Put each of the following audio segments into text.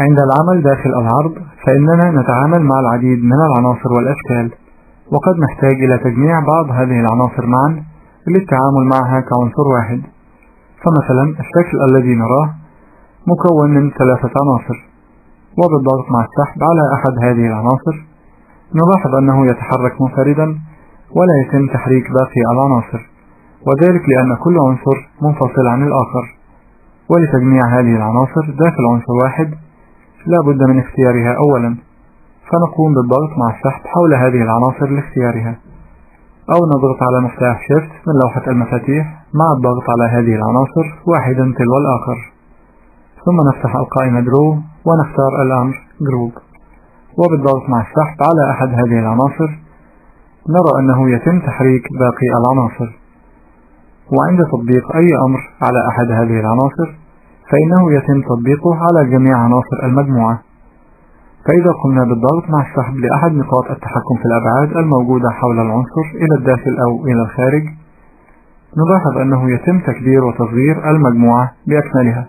عند العمل داخل العرض فإننا نتعامل مع العديد من العناصر والأشكال، وقد نحتاج إلى تجميع بعض هذه العناصر معا للتعامل معها كعنصر واحد. فمثلا الشكل الذي نراه مكون من 3 عناصر، وبالضغط مع السحب على أحد هذه العناصر نلاحظ أنه يتحرك منفردا ولا يتم تحريك باقي العناصر، وذلك لأن كل عنصر منفصل عن الآخر. ولتجميع هذه العناصر داخل عنصر واحد لا بد من اختيارها أولا، فنقوم بالضغط مع السحب حول هذه العناصر لاختيارها، أو نضغط على مفتاح Shift من لوحة المفاتيح مع الضغط على هذه العناصر واحدا تلو الآخر، ثم نفتح القائمة Draw ونختار الأمر Group، وبالضغط مع السحب على أحد هذه العناصر نرى أنه يتم تحريك باقي العناصر. وعند تطبيق أي أمر على أحد هذه العناصر فإنه يتم تطبيقه على جميع عناصر المجموعة. فإذا قمنا بالضغط مع السحب لأحد نقاط التحكم في الأبعاد الموجودة حول العنصر إلى الداخل أو إلى الخارج نلاحظ أنه يتم تكبير وتصغير المجموعة بأكملها.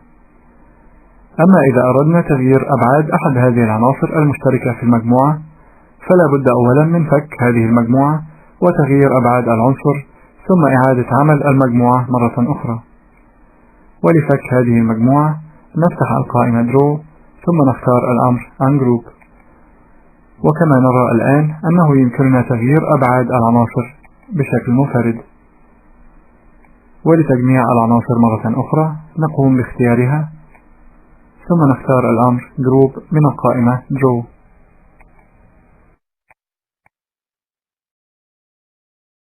أما إذا أردنا تغيير أبعاد أحد هذه العناصر المشتركة في المجموعة فلا بد أولا من فك هذه المجموعة وتغيير أبعاد العنصر ثم إعادة عمل المجموعة مرة أخرى. ولفك هذه المجموعة نفتح القائمة Draw ثم نختار الأمر Ungroup، وكما نرى الآن أنه يمكننا تغيير أبعاد العناصر بشكل منفرد. ولتجميع العناصر مرة أخرى نقوم باختيارها ثم نختار الأمر Group من القائمة Draw.